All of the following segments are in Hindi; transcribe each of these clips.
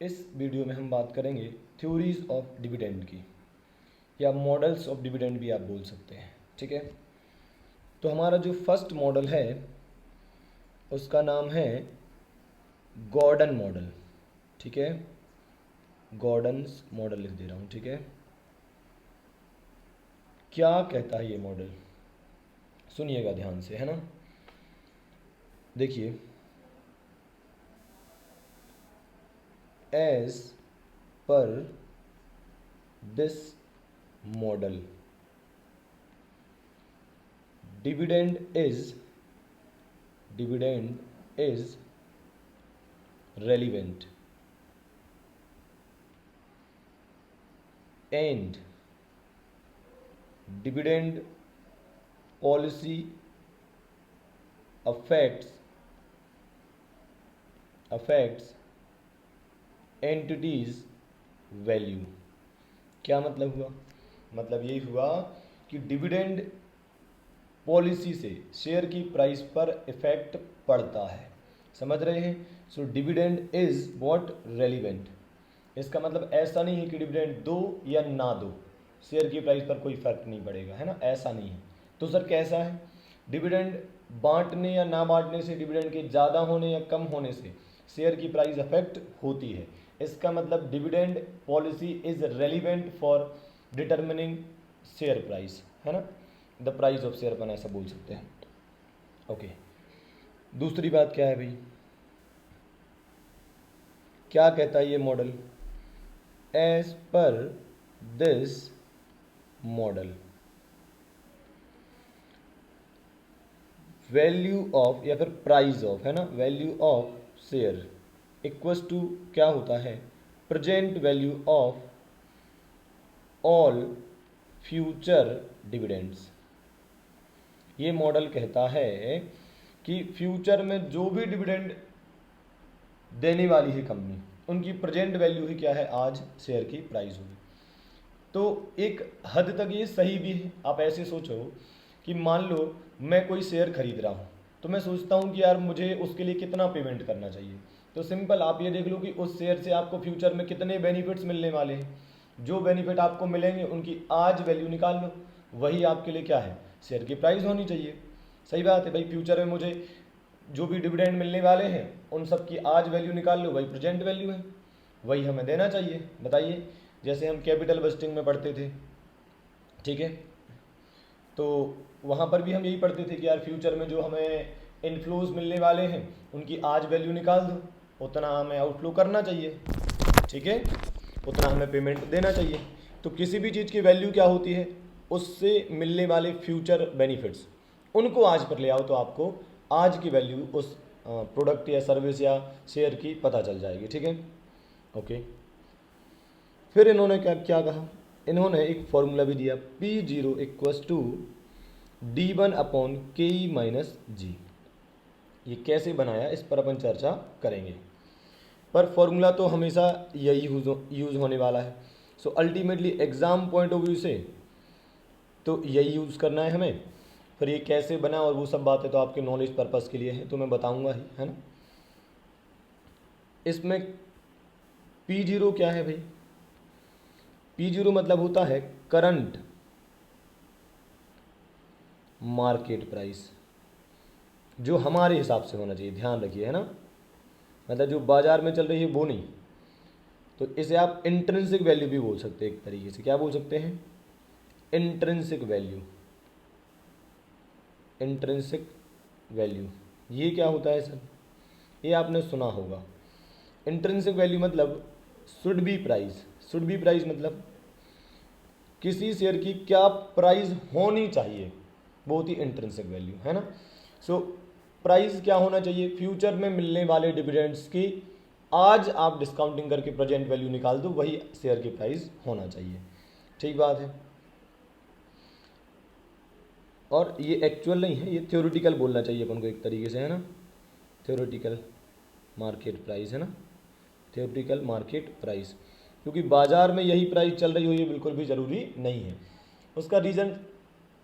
इस वीडियो में हम बात करेंगे थ्योरीज ऑफ डिविडेंड की, या मॉडल्स ऑफ डिविडेंड भी आप बोल सकते हैं। ठीक है, तो हमारा जो फर्स्ट मॉडल है उसका नाम है गॉर्डन मॉडल। ठीक है, गॉर्डन्स मॉडल लिख दे रहा हूँ। ठीक है, क्या कहता है ये मॉडल, सुनिएगा ध्यान से, है ना। देखिए, as per this model dividend is relevant and dividend policy affects entities value। क्या मतलब हुआ? मतलब यही हुआ कि डिविडेंड पॉलिसी से शेयर की प्राइस पर इफेक्ट पड़ता है। समझ रहे हैं? So dividend is what relevant. इसका मतलब ऐसा नहीं है कि डिविडेंड दो या ना दो शेयर की प्राइस पर कोई फर्क नहीं पड़ेगा, है ना, ऐसा नहीं है। तो सर कैसा है? डिविडेंड बांटने या ना बांटने से, डिविडेंड के ज़्यादा होने या कम होने से शेयर की प्राइस अफेक्ट होती है। इसका मतलब dividend policy is relevant for determining share price, है ना, द प्राइस ऑफ शेयर अपन ऐसा बोल सकते हैं। ओके, दूसरी बात क्या है भाई, क्या कहता है ये model? As per this model value of या फिर प्राइस ऑफ, है ना, value of share equals to क्या होता है? Present value of all future dividends. ये मॉडल कहता है कि फ्यूचर में जो भी डिविडेंड देने वाली है कंपनी, उनकी प्रेजेंट वैल्यू ही क्या है? आज शेयर की प्राइस होगी। तो एक हद तक ये सही भी है। आप ऐसे सोचो कि मान लो मैं कोई शेयर खरीद रहा हूँ, तो मैं सोचता हूँ कि यार मुझे उसके लिए कितना पेमेंट करना चाहिए। तो सिंपल आप ये देख लो कि उस शेयर से आपको फ्यूचर में कितने बेनिफिट्स मिलने वाले हैं। जो बेनिफिट आपको मिलेंगे उनकी आज वैल्यू निकाल लो, वही आपके लिए क्या है? शेयर की प्राइस होनी चाहिए। सही बात है भाई, फ्यूचर में मुझे जो भी डिविडेंड मिलने वाले हैं उन सब की आज वैल्यू निकाल लो, वही प्रेजेंट वैल्यू है, वही हमें देना चाहिए। बताइए, जैसे हम कैपिटल बजटिंग में पढ़ते थे, ठीक है, तो वहाँ पर भी हम यही पढ़ते थे कि यार फ्यूचर में जो हमें इनफ्लोज मिलने वाले हैं उनकी आज वैल्यू निकाल दो, उतना हमें आउटफ्लो करना चाहिए। ठीक है, उतना हमें पेमेंट देना चाहिए। तो किसी भी चीज़ की वैल्यू क्या होती है? उससे मिलने वाले फ्यूचर बेनिफिट्स, उनको आज पर ले आओ तो आपको आज की वैल्यू उस प्रोडक्ट या सर्विस या शेयर की पता चल जाएगी। ठीक है, ओके। फिर इन्होंने क्या क्या कहा? इन्होंने एक फॉर्मूला भी दिया, P0 equals to D1 upon KE minus g. ये कैसे बनाया इस पर अपन चर्चा करेंगे, पर फॉर्मूला तो हमेशा यही यूज़ होने वाला है। So ultimately exam point of view से तो यही यूज़ करना है हमें। फिर ये कैसे बना और वो सब बातें तो आपके नॉलेज पर्पज़ के लिए है, तो मैं बताऊंगा ही, है ना। इसमें P0 क्या है भाई? P0 मतलब होता है करंट मार्केट प्राइस, जो हमारे हिसाब से होना चाहिए, ध्यान रखिए, है ना, मतलब जो बाजार में चल रही है वो नहीं। तो इसे आप इंट्रिंसिक वैल्यू भी बोल सकते हैं एक तरीके से। क्या बोल सकते हैं? Intrinsic value. इंट्रिंसिक वैल्यू ये क्या होता है सर? ये आपने सुना होगा। इंट्रिंसिक वैल्यू मतलब should be price. Should be price मतलब किसी शेयर की क्या प्राइस होनी चाहिए, वो होती है इंट्रिंसिक वैल्यू, है ना। सो प्राइस क्या होना चाहिए? फ्यूचर में मिलने वाले डिविडेंड्स की आज आप डिस्काउंटिंग करके प्रेजेंट वैल्यू निकाल दो, वही शेयर की प्राइस होना चाहिए। ठीक बात है। और ये एक्चुअल नहीं है, ये थ्योरेटिकल बोलना चाहिए अपन को एक तरीके से, है ना, थ्योरेटिकल मार्केट प्राइस, है ना, थ्योरेटिकल मार्केट प्राइस। क्योंकि बाजार में यही प्राइस चल रही हो ये बिल्कुल भी ज़रूरी नहीं है। उसका रीज़न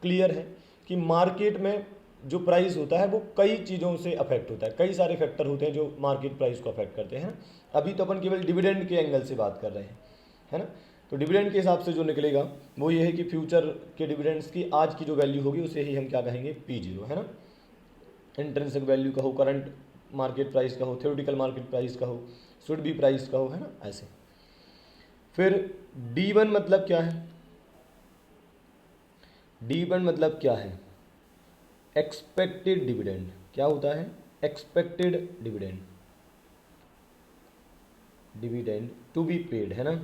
क्लियर है कि मार्केट में जो प्राइस होता है वो कई चीज़ों से अफेक्ट होता है, कई सारे फैक्टर होते हैं जो मार्केट प्राइस को अफेक्ट करते हैं। अभी तो अपन केवल डिविडेंड के एंगल से बात कर रहे हैं, है ना। तो डिविडेंड के हिसाब से जो निकलेगा वो ये है कि फ्यूचर के डिविडेंड्स की आज की जो वैल्यू होगी उसे ही हम क्या कहेंगे, P0, है ना। इंट्रिंसिक वैल्यू कहो, करंट मार्केट प्राइस कहो, थ्योरेटिकल मार्केट प्राइस कहो, शुड बी प्राइस कहो, है ना, ऐसे। फिर D1 मतलब क्या है? D1 मतलब क्या है? Expected dividend. क्या होता है? Expected dividend, dividend to be paid, है ना,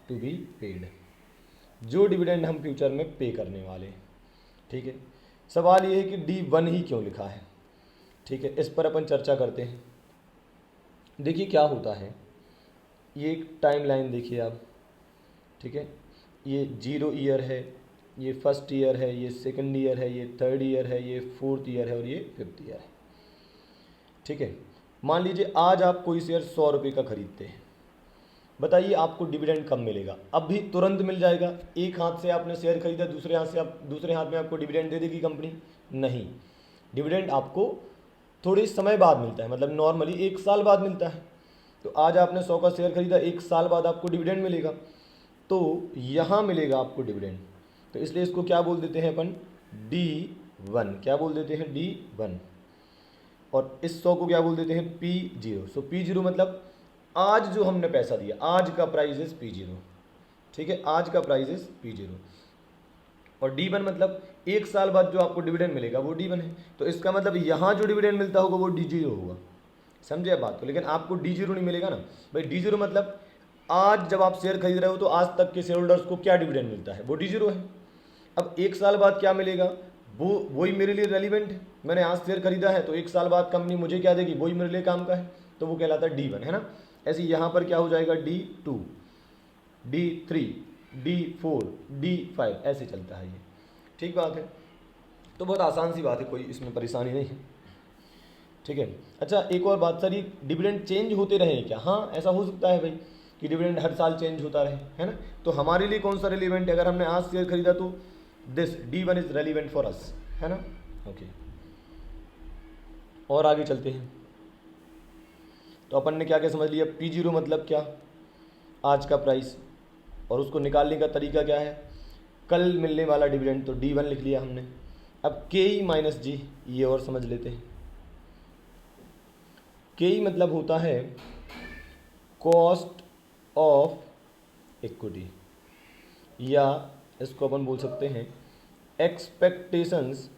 टू बी पेड, जो डिविडेंड हम फ्यूचर में पे करने वाले हैं। ठीक है, सवाल ये है कि D1 ही क्यों लिखा है? ठीक है, इस पर अपन चर्चा करते हैं। देखिए क्या होता है, ये एक टाइम लाइन देखिए आप। ठीक है, ये 0 ईयर है, ये फर्स्ट ईयर है, ये सेकंड ईयर है, ये थर्ड ईयर है, ये फोर्थ ईयर है और ये फिफ्थ ईयर है। ठीक है, मान लीजिए आज आप कोई शेयर 100 रुपये का खरीदते हैं, बताइए आपको डिविडेंड कब मिलेगा? अभी तुरंत मिल जाएगा? एक हाथ से आपने शेयर खरीदा, दूसरे हाथ में आपको डिविडेंड दे देगी कंपनी? नहीं, डिविडेंड आपको थोड़े समय बाद मिलता है, मतलब नॉर्मली 1 साल बाद मिलता है। तो आज आपने 100 का शेयर खरीदा, 1 साल बाद आपको डिविडेंड मिलेगा, तो यहाँ मिलेगा आपको डिविडेंड। तो इसलिए इसको क्या बोल देते हैं अपन? D1। क्या बोल देते हैं? D1। और इस 100 को क्या बोल देते हैं? P0। सो P0 मतलब आज जो हमने पैसा दिया, आज का प्राइस इज P0। ठीक है, आज का प्राइस इज P0। और D1 मतलब 1 साल बाद जो आपको डिविडेंड मिलेगा वो D1 है। तो इसका मतलब यहाँ जो डिविडेंड मिलता होगा वो D0 होगा। समझे आप बात को? लेकिन आपको D0 नहीं मिलेगा ना भाई। D0 मतलब आज जब आप शेयर खरीद रहे हो तो आज तक के शेयर होल्डर्स को क्या डिविडेंड मिलता है, वो D0 है। अब 1 साल बाद क्या मिलेगा, वो वही मेरे लिए रेलिवेंट है। मैंने आज शेयर खरीदा है तो 1 साल बाद कंपनी मुझे क्या देगी, वही मेरे लिए काम का है, तो वो कहलाता है D1, है ना। ऐसे यहाँ पर क्या हो जाएगा? D2, D3, D4, D5, ऐसे चलता है ये। ठीक बात है, तो बहुत आसान सी बात है, कोई इसमें परेशानी नहीं है। ठीक है, अच्छा एक और बात सर, ये डिविडेंड चेंज होते रहे क्या? हाँ, ऐसा हो सकता है भाई कि डिविडेंड हर साल चेंज होता रहे, है ना। तो हमारे लिए कौन सा रेलिवेंट है? अगर हमने आज शेयर खरीदा तो this D1 is relevant for us, है ना। ओके, और आगे चलते हैं। तो अपन ने क्या क्या समझ लिया? P0 मतलब क्या? आज का प्राइस, और उसको निकालने का तरीका क्या है? कल मिलने वाला डिविडेंड, तो D1 लिख लिया हमने। अब KE माइनस G, ये और समझ लेते हैं। KE मतलब होता है कॉस्ट ऑफ इक्विटी, या इसको अपन बोल सकते हैं expectations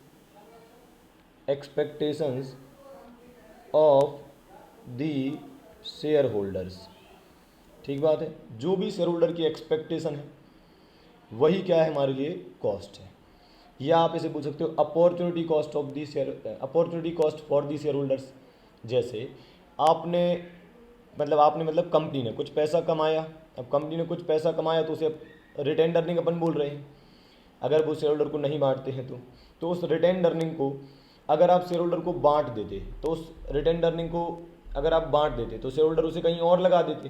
of the share holders. ठीक बात है, जो भी शेयर होल्डर की एक्सपेक्टेशन है वही क्या है हमारे लिए? कॉस्ट है। या आप इसे बोल सकते हो opportunity cost of the share, opportunity cost for the share holders. जैसे आपने मतलब कंपनी ने कुछ पैसा कमाया, अब कंपनी ने कुछ पैसा कमाया तो उसे रिटेन अर्निंग अपन बोल रहे हैं। अगर वो शेयर होल्डर को नहीं बांटते हैं तो उस रिटेन अर्निंग को अगर आप शेयर होल्डर को बांट देते, तो उस रिटेन अर्निंग को अगर आप बांट देते तो शेयर होल्डर उसे कहीं और लगा देते,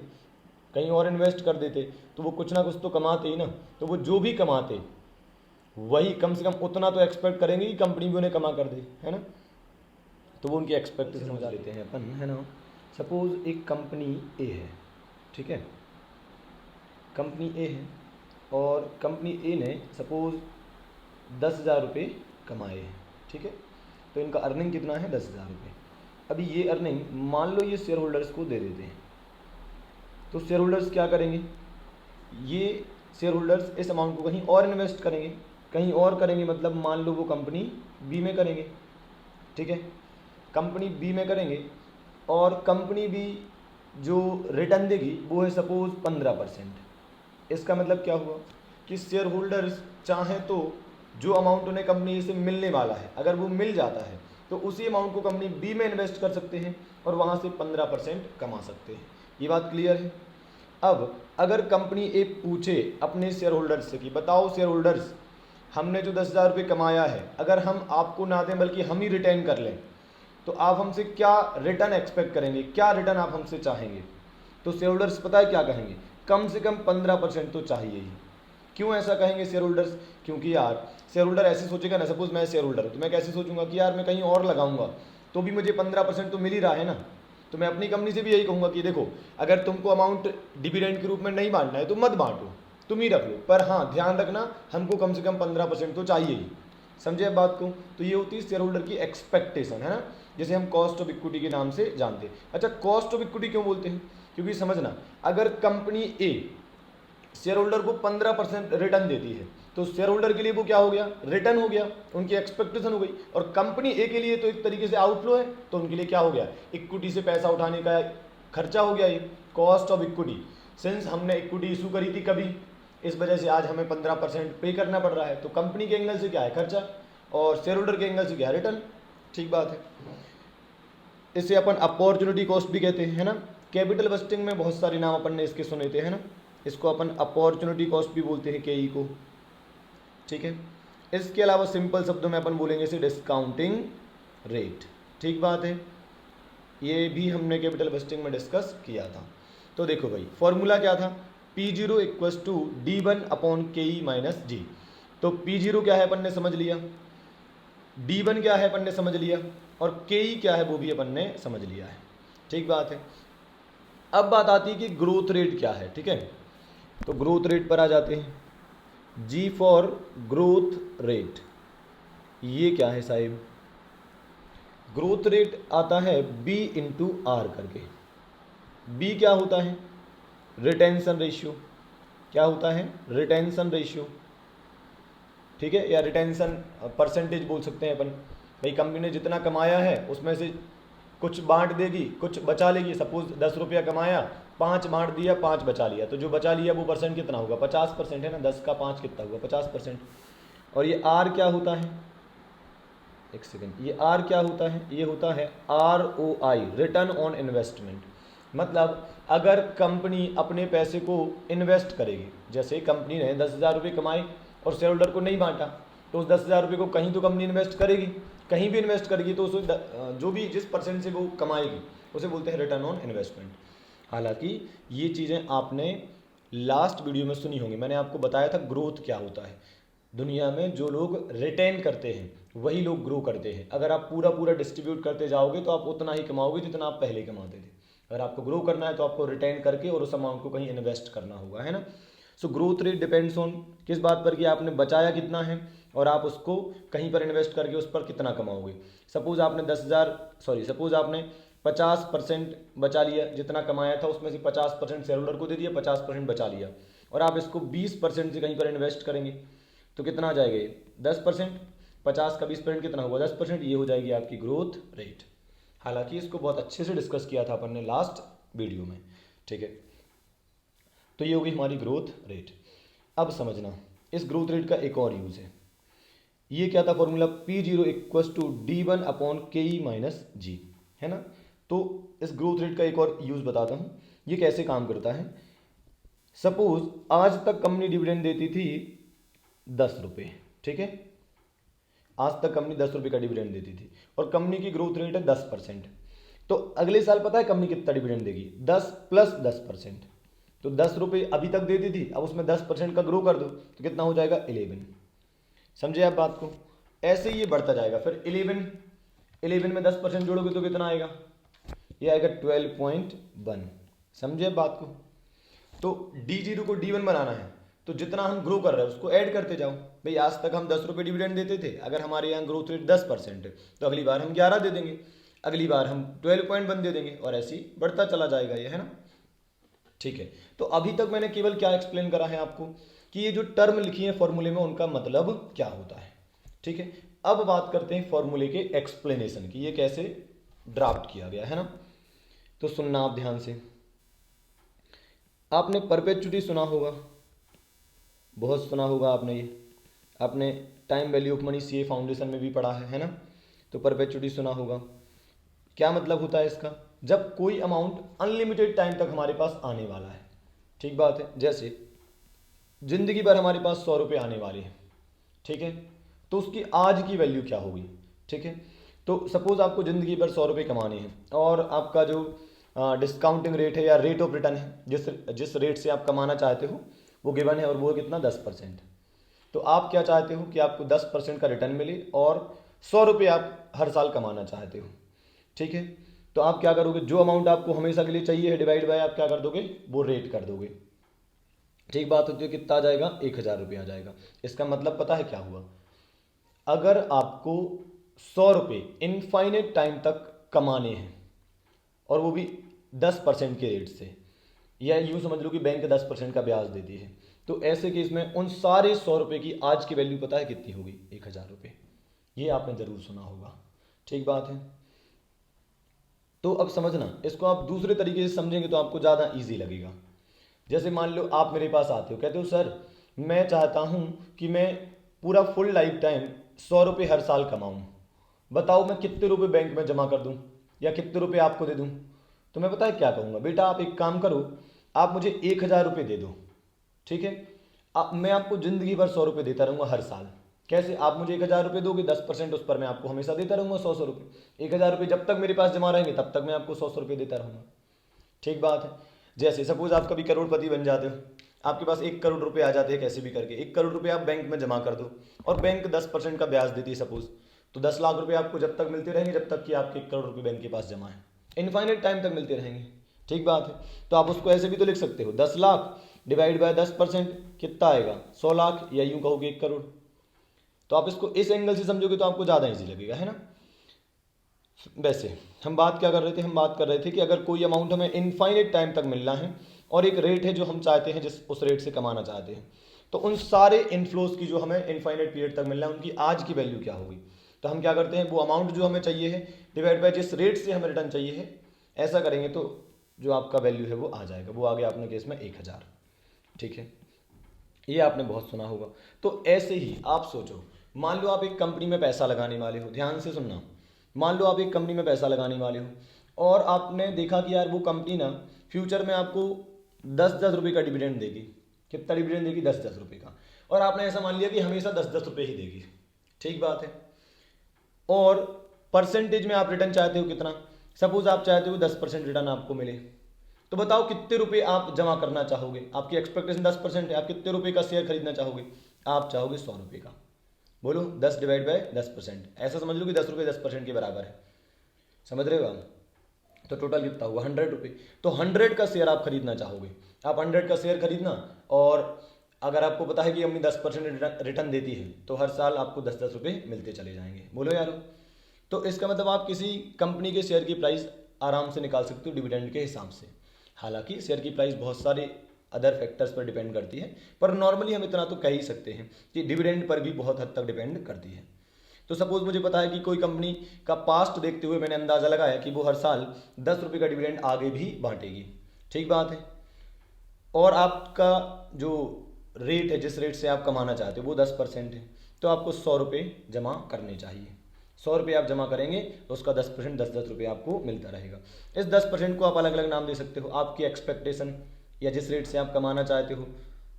कहीं और इन्वेस्ट कर देते, तो वो कुछ ना कुछ तो कमाते ही ना। तो वो जो भी कमाते वही कम से कम उतना तो एक्सपेक्ट करेंगे कि कंपनी भी उन्हें कमा कर दे, है ना। तो वो उनकी एक्सपेक्टेशन समझ लेते हैं अपन, है ना। सपोज एक कंपनी ए है, ठीक है, कंपनी ए है और कंपनी ए ने सपोज 10,000 रुपये कमाए हैं, ठीक है। तो इनका अर्निंग कितना है? 10,000 रुपये। अभी ये अर्निंग मान लो ये शेयर होल्डर्स को दे देते हैं, तो शेयर होल्डर्स क्या करेंगे? ये शेयर होल्डर्स इस अमाउंट को कहीं और इन्वेस्ट करेंगे, कहीं और करेंगे मतलब मान लो वो कंपनी बी में करेंगे, ठीक है, कंपनी बी में करेंगे और कंपनी बी जो रिटर्न देगी वो है सपोज 15%। इसका मतलब क्या हुआ कि शेयर होल्डर्स चाहें तो जो अमाउंट उन्हें कंपनी से मिलने वाला है, अगर वो मिल जाता है तो उसी अमाउंट को कंपनी बी में इन्वेस्ट कर सकते हैं और वहाँ से 15% कमा सकते हैं। ये बात क्लियर है। अब अगर कंपनी ए पूछे अपने शेयर होल्डर्स से कि बताओ शेयर होल्डर्स, हमने जो 10,000 रुपये कमाया है अगर हम आपको ना दें बल्कि हम ही रिटेन कर लें, तो आप हमसे क्या रिटर्न एक्सपेक्ट करेंगे, क्या रिटर्न आप हमसे चाहेंगे? तो शेयर होल्डर्स पता है क्या कहेंगे? कम से कम 15% तो चाहिए ही। क्यों ऐसा कहेंगे शेयर होल्डर्स? क्योंकि यार शेयर होल्डर ऐसे सोचेगा ना, सपोज मैं शेयर होल्डर हूँ तो मैं कैसे सोचूंगा कि यार मैं कहीं और लगाऊंगा तो भी मुझे 15% तो मिल ही रहा है ना। तो मैं अपनी कंपनी से भी यही कहूँगा कि देखो, अगर तुमको अमाउंट डिविडेंड के रूप में नहीं बांटना है तो मत बांटो, तुम ही रख लो, पर हाँ ध्यान रखना हमको कम से कम 15% तो चाहिए ही। समझे अब बात को? तो ये होती है शेयर होल्डर की एक्सपेक्टेशन, है ना, जैसे हम कॉस्ट ऑफ इक्विटी के नाम से जानते हैं। अच्छा, कॉस्ट ऑफ इक्विटी क्यों बोलते हैं? क्योंकि समझना, अगर कंपनी ए शेयर होल्डर को 15% रिटर्न देती है तो शेयर होल्डर के लिए वो क्या हो गया? रिटर्न हो गया, उनकी एक्सपेक्टेशन हो गई। और कंपनी ए के लिए तो एक तरीके से आउटफ्लो है, तो उनके लिए क्या हो गया? इक्विटी से पैसा उठाने का खर्चा हो गया, ये कॉस्ट ऑफ इक्विटी। सिंस हमने इक्विटी इशू करी थी कभी, इस वजह से आज हमें 15% पे करना पड़ रहा है, तो कंपनी के एंगल से क्या है? खर्चा, और शेयर होल्डर के एंगल से क्या है? रिटर्न। ठीक बात है। इसे अपन अपॉर्चुनिटी कॉस्ट भी कहते हैं, है ना। कैपिटल बस्टिंग में बहुत सारे नाम अपन ने इसके सुने थे, है ना। इसको अपन अपॉर्चुनिटी कॉस्ट भी बोलते हैं, केई को। ठीक है। इसके अलावा सिंपल शब्दों में अपन बोलेंगे इसे डिस्काउंटिंग रेट। ठीक बात है, ये भी हमने कैपिटल बस्टिंग में डिस्कस किया था। तो देखो भाई, फॉर्मूला क्या था? P0 equals to D1 upon KE minus G। तो P0 क्या है अपन ने समझ लिया, D1 क्या है अपन ने समझ लिया, और KE क्या है वो भी अपन ने समझ लिया है। ठीक बात है। अब बात आती है कि ग्रोथ रेट क्या है। ठीक है, तो ग्रोथ रेट पर आ जाते हैं। G फॉर ग्रोथ रेट, ये क्या है साहिब? ग्रोथ रेट आता है B इंटू आर करके। B क्या होता है? Retention ratio. क्या होता है? Retention ratio. ठीक है, या रिटेंशन परसेंटेज बोल सकते हैं अपन। भाई कंपनी ने जितना कमाया है उसमें से कुछ बांट देगी, कुछ बचा लेगी। सपोज 10 रुपया कमाया, 5 बांट दिया, 5 बचा लिया, तो जो बचा लिया वो परसेंट कितना होगा? 50% है ना। 10 का 5 कितना होगा? 50%। और ये आर क्या होता है? एक सेकेंड, ये आर क्या होता है? ये होता है ROI, रिटर्न ऑन इन्वेस्टमेंट। मतलब अगर कंपनी अपने पैसे को इन्वेस्ट करेगी, जैसे कंपनी ने 10,000 रुपये कमाए और शेयर होल्डर को नहीं बांटा, तो उस 10,000 रुपये को कहीं तो कंपनी इन्वेस्ट करेगी, कहीं भी इन्वेस्ट करेगी, तो उस जो भी जिस परसेंट से वो कमाएगी उसे बोलते हैं रिटर्न ऑन इन्वेस्टमेंट। हालांकि ये चीज़ें आपने लास्ट वीडियो में सुनी होंगी, मैंने आपको बताया था ग्रोथ क्या होता है। दुनिया में जो लोग रिटेन करते हैं वही लोग ग्रो करते हैं। अगर आप पूरा पूरा डिस्ट्रीब्यूट करते जाओगे तो आप उतना ही कमाओगे जितना आप पहले कमाते थे। अगर आपको ग्रो करना है तो आपको रिटेन करके और उस अमाउंट को कहीं इन्वेस्ट करना होगा, है ना। So growth rate depends on किस बात पर? कि आपने बचाया कितना है और आप उसको कहीं पर इन्वेस्ट करके उस पर कितना कमाओगे। सपोज आपने 50% बचा लिया, जितना कमाया था उसमें से 50% शेयर होल्डर को दे दिया, 50% बचा लिया, और आप इसको 20% से कहीं पर इन्वेस्ट करेंगे तो कितना आ जाएगा? ये 10%। 50 का 20% कितना होगा? 10%। ये हो जाएगी आपकी ग्रोथ रेट। हालांकि इसको बहुत अच्छे से डिस्कस किया था अपन ने लास्ट वीडियो में। ठीक है, तो ये होगी हमारी ग्रोथ रेट। अब समझना, इस ग्रोथ रेट का एक और यूज़ है। ये क्या था formula? P0 equals to D1 upon KE minus G, है ना। तो इस ग्रोथ रेट का एक और यूज़ बताता हूँ, ये कैसे काम करता है। सपोज आज तक कंपनी डिविडेंड देती थी 10 रुपये, ठीक है। आज तक कंपनी 10 रुपये का डिविडेंड देती थी और कंपनी की ग्रोथ रेट है 10%। तो अगले साल पता है कंपनी कितना डिविडेंड देगी? 10 प्लस 10%। तो 10 रुपये अभी तक देती थी, अब उसमें 10% का ग्रो कर दो तो कितना हो जाएगा? 11। समझे आप बात को? ऐसे ही ये बढ़ता जाएगा। फिर 11 में 10% जोड़ोगे तो कितना आएगा? ये आएगा 12.1। समझे आप बात को? तो D0 को D1 बनाना है तो जितना हम ग्रो कर रहे हैं उसको ऐड करते जाओ। भाई आज तक हम 10 रुपये डिविडेंड देते थे, अगर हमारे यहाँ ग्रोथ रेट 10% है तो अगली बार हम 11 दे देंगे, अगली बार हम 12.1 दे देंगे, और ऐसे ही बढ़ता चला जाएगा ये, है ना। ठीक है, तो अभी तक मैंने केवल क्या एक्सप्लेन करा है आपको कि ये जो टर्म लिखी है फॉर्मूले में उनका मतलब क्या होता है। ठीक है, अब बात करते हैं फॉर्मूले के एक्सप्लेनेशन की, ये कैसे ड्राफ्ट किया गया है ना। तो सुनना आप ध्यान से। आपने परपेचुटी सुना होगा, बहुत सुना होगा आपने, ये आपने time value of money CA foundation में भी पढ़ा है ना। तो परपेचुटी सुना होगा। क्या मतलब होता है इसका? जब कोई अमाउंट अनलिमिटेड टाइम तक हमारे पास आने वाला है। ठीक बात है, जैसे जिंदगी भर हमारे पास 100 रुपये आने वाले हैं, ठीक है, तो उसकी आज की वैल्यू क्या होगी? ठीक है, तो सपोज आपको ज़िंदगी भर 100 रुपये कमाने हैं और आपका जो डिस्काउंटिंग रेट है या रेट ऑफ रिटर्न है, जिस रेट से आप कमाना चाहते हो वो गिवन है और वो कितना 10%। तो आप क्या चाहते हो कि आपको 10% का रिटर्न मिले और 100 रुपये आप हर साल कमाना चाहते हो, ठीक है। तो आप क्या करोगे, जो अमाउंट आपको हमेशा के लिए चाहिए है डिवाइड बाय आप क्या कर दोगे, वो रेट कर दोगे। ठीक बात होती है, कितना आ जाएगा, 1000 रुपये आ जाएगा। इसका मतलब पता है क्या हुआ, अगर आपको 100 रुपये इनफाइनेट टाइम तक कमाने हैं और वो भी 10% के रेट से, या यूँ समझ लो कि बैंक 10% का ब्याज देती है, तो ऐसे केस में उन सारे 100 रुपये की आज की वैल्यू पता है कितनी होगी, 1000 रुपये। ये आपने ज़रूर सुना होगा, ठीक बात है। तो अब समझना, इसको आप दूसरे तरीके से समझेंगे तो आपको ज़्यादा ईजी लगेगा। जैसे मान लो आप मेरे पास आते हो, कहते हो सर मैं चाहता हूँ कि मैं पूरा फुल लाइफ टाइम 100 रुपये हर साल कमाऊँ, बताओ मैं कितने रुपए बैंक में जमा कर दूँ या कितने रुपए आपको दे दूँ। तो मैं पता है क्या कहूँगा, बेटा आप एक काम करो, आप मुझे 1000 रुपये दे दो, ठीक है। मैं आपको ज़िंदगी भर 100 रुपये देता रहूँगा हर साल। कैसे, आप मुझे 1000 रुपये दोगे, 10% उस पर मैं आपको हमेशा देता रहूँगा 100 रुपये। 1000 रुपये जब तक मेरे पास जमा रहेंगे तब तक मैं आपको 100 रुपये देता रहूँगा, ठीक बात है। जैसे सपोज आप कभी करोड़पति बन जाते हो, आपके पास 1 करोड़ रुपए आ जाते हैं कैसे भी करके, 1 करोड़ रुपए आप बैंक में जमा कर दो और बैंक 10% का ब्याज देती है सपोज, तो 10 लाख रुपए आपको जब तक मिलते रहेंगे जब तक कि आपके 1 करोड़ रुपए बैंक के पास जमा है, इनफाइनेट टाइम तक मिलते रहेंगे, ठीक बात है। तो आप उसको ऐसे भी तो लिख सकते हो, 10 लाख डिवाइड बाय 10% कितना आएगा, 100 लाख, या यूँ कहोगे 1 करोड़। तो आप इसको इस एंगल से समझोगे तो आपको ज़्यादा ईजी लगेगा, है ना। वैसे हम बात क्या कर रहे थे, हम बात कर रहे थे कि अगर कोई अमाउंट हमें इनफाइनेट टाइम तक मिलना है और एक रेट है जो हम चाहते हैं, जिस उस रेट से कमाना चाहते हैं, तो उन सारे इनफ्लोज की जो हमें इनफाइनेट पीरियड तक मिलना है उनकी आज की वैल्यू क्या होगी। तो हम क्या करते हैं, वो अमाउंट जो हमें चाहिए है डिवाइड बाय जिस रेट से हमें रिटर्न चाहिए है, ऐसा करेंगे तो जो आपका वैल्यू है वो आ जाएगा। वो आ गया अपने केस में 1000, ठीक है। ये आपने बहुत सुना होगा। तो ऐसे ही आप सोचो, मान लो आप एक कंपनी में पैसा लगाने वाले हो, ध्यान से सुनना। मान लो आप एक कंपनी में पैसा लगाने वाले हो और आपने देखा कि यार वो कंपनी ना फ्यूचर में आपको 10-10 रुपये का डिविडेंड देगी। कितना डिविडेंड देगी, 10-10 रुपये का। और आपने ऐसा मान लिया कि हमेशा 10-10 रुपये ही देगी, ठीक बात है। और परसेंटेज में आप रिटर्न चाहते हो कितना, सपोज आप चाहते हो 10% रिटर्न आपको मिले, तो बताओ कितने रुपए आप जमा करना चाहोगे। आपकी एक्सपेक्टेशन 10% है, आप कितने रुपए का शेयर खरीदना चाहोगे, आप चाहोगे 100 रुपये का। बोलो 10 डिवाइड बाय 10%, ऐसा समझ लो कि 10 रुपये 10% के बराबर है, समझ रहे हो आप। तो टोटल कितना हुआ, 100 रुपये। तो 100 का शेयर आप खरीदना चाहोगे, आप 100 का शेयर खरीदना। और अगर आपको पता है कि कंपनी 10% रिटर्न देती है तो हर साल आपको 10-10 रुपये मिलते चले जाएंगे। बोलो यारो, तो इसका मतलब आप किसी कंपनी के शेयर की प्राइस आराम से निकाल सकते हो डिविडेंड के हिसाब से। हालांकि शेयर की प्राइस बहुत सारे अदर फैक्टर्स पर डिपेंड करती है, पर नॉर्मली हम इतना तो कह ही सकते हैं कि डिविडेंड पर भी बहुत हद तक डिपेंड करती है। तो सपोज मुझे पता है कि कोई कंपनी का पास्ट देखते हुए मैंने अंदाज़ा लगाया कि वो हर साल 10 रुपये का डिविडेंड आगे भी बांटेगी, ठीक बात है। और आपका जो रेट है, जिस रेट से आप कमाना चाहते हो वो 10% है, तो आपको 100 रुपये जमा करने चाहिए। 100 रुपये आप जमा करेंगे तो उसका 10% 10-10 रुपये आपको मिलता रहेगा। इस 10% को आप अलग अलग नाम दे सकते हो, आपकी एक्सपेक्टेशन या जिस रेट से आप कमाना चाहते हो,